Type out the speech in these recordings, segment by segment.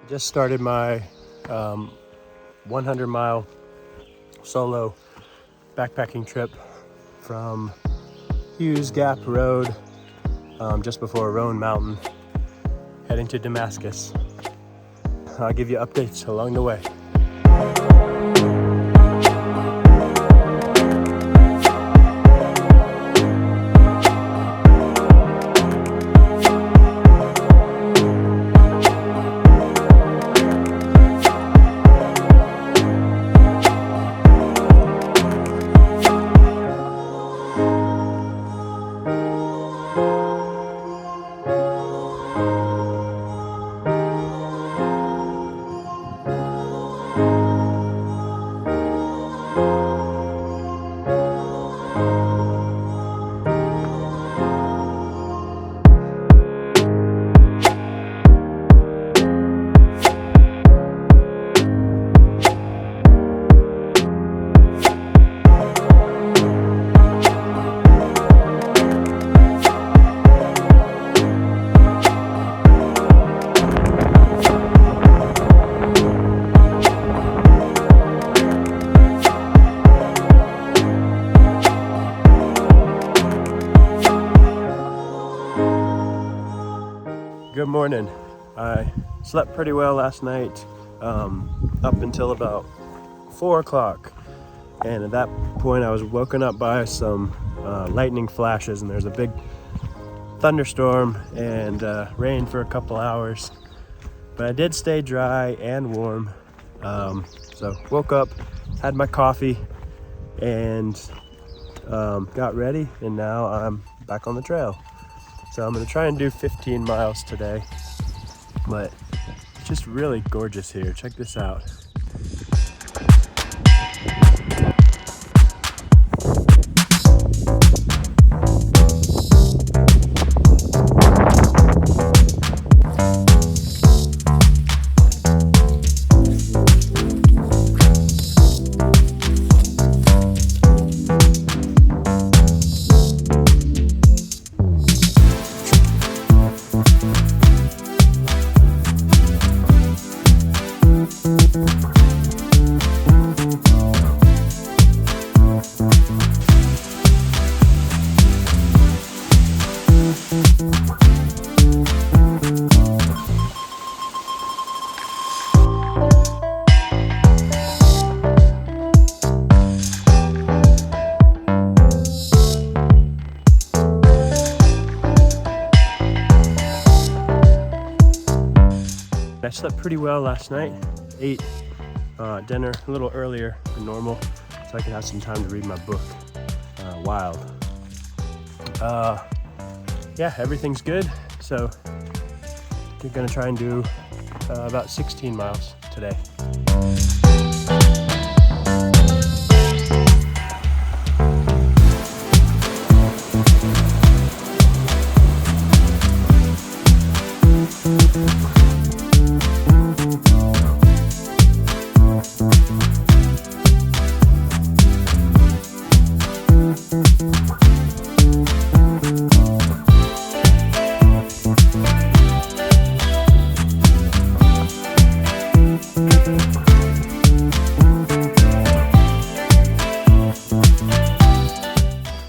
Just started my 100-mile solo backpacking trip from Hughes Gap Road, just before Roan Mountain, heading to Damascus. I'll give you updates along the way. Good morning. I slept pretty well last night, up until about 4 o'clock. And at that point I was woken up by some lightning flashes, and there's a big thunderstorm and rain for a couple hours. But I did stay dry and warm. So woke up, had my coffee, and got ready, and now I'm back on the trail. So I'm gonna try and do 15 miles today, but it's just really gorgeous here. Check this out. I slept pretty well last night. Ate dinner a little earlier than normal so I could have some time to read my book, Wild. Yeah, everything's good. So we're gonna try and do about 16 miles today.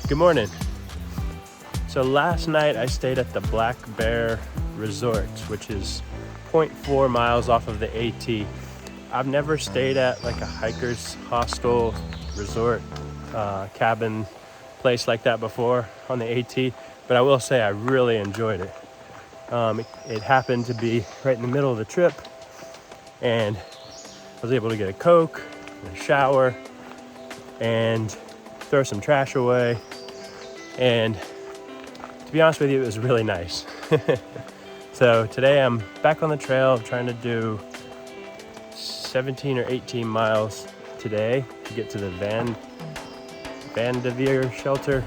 Good morning. So last night I stayed at the Black Bear Resort, which is 0.4 miles off of the AT. I've never stayed at like a hiker's hostel, resort, cabin place like that before on the AT, but I will say I really enjoyed it. It happened to be right in the middle of the trip, and I was able to get a Coke, and a shower, and throw some trash away. And to be honest with you, it was really nice. So today I'm back on the trail, trying to do 17 or 18 miles today to get to the Vanderveer shelter,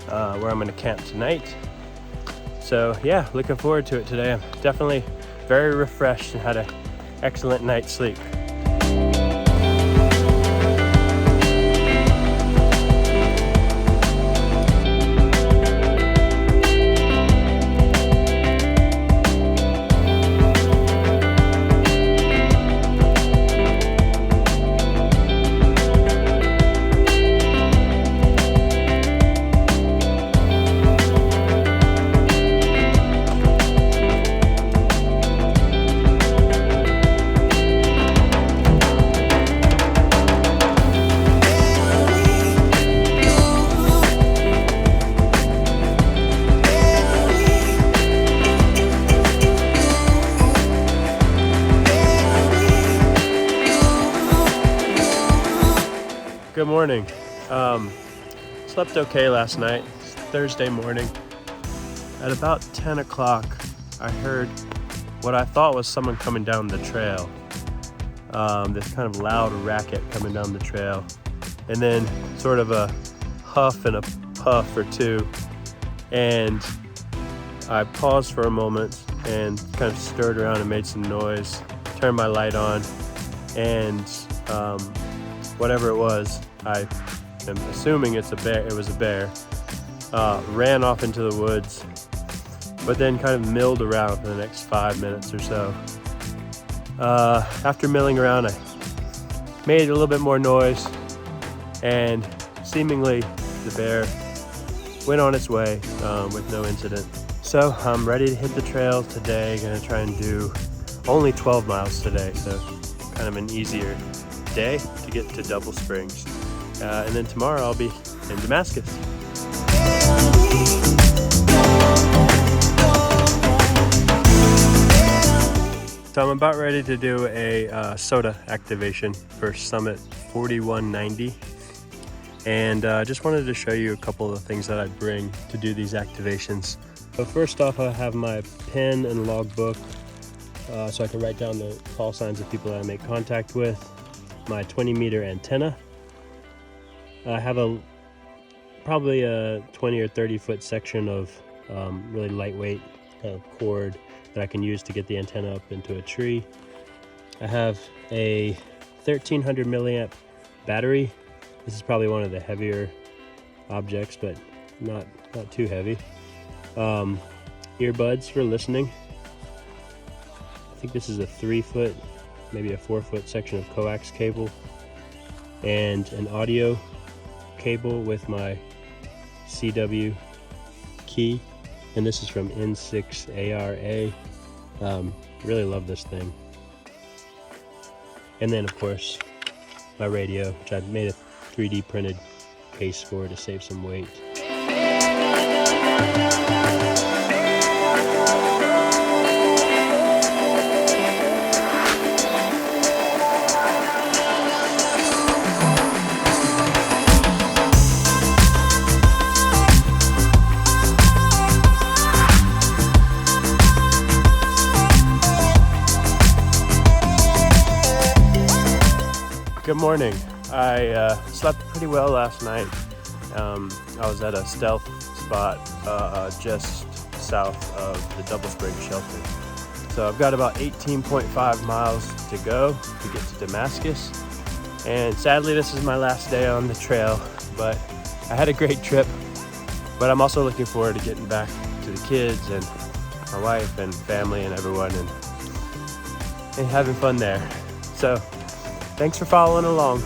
where I'm gonna camp tonight. So yeah, looking forward to it today. I'm definitely very refreshed and had an excellent night's sleep. Good morning. Slept okay last night. It's Thursday morning. At about 10 o'clock, I heard what I thought was someone coming down the trail. This kind of loud racket coming down the trail. And then sort of a huff and a puff or two. And I paused for a moment and kind of stirred around and made some noise. Turned my light on, and whatever it was, I am assuming it's a bear. It was a bear. Ran off into the woods, but then kind of milled around for the next 5 minutes or so. After milling around, I made a little bit more noise, and seemingly the bear went on its way with no incident. So I'm ready to hit the trail today. Gonna try and do only 12 miles today, so kind of an easier day to get to Double Springs. And then tomorrow I'll be in Damascus. So I'm about ready to do a soda activation for Summit 4190. And just wanted to show you a couple of things that I bring to do these activations. So first off, I have my pen and logbook, so I can write down the call signs of people that I make contact with. My 20-meter antenna. I have probably a 20 or 30 foot section of really lightweight kind of cord that I can use to get the antenna up into a tree. I have a 1300 milliamp battery. This is probably one of the heavier objects, but not too heavy. Earbuds for listening. I think this is a 3 foot, maybe a 4 foot section of coax cable, and an audio cable with my CW key, and this is from N6ARA. Really love this thing. And then of course my radio, which I made a 3D printed case for to save some weight. Good morning. I slept pretty well last night. I was at a stealth spot just south of the Double Springs shelter. So I've got about 18.5 miles to go to get to Damascus. And sadly, this is my last day on the trail, but I had a great trip. But I'm also looking forward to getting back to the kids and my wife and family and everyone and having fun there. So thanks for following along.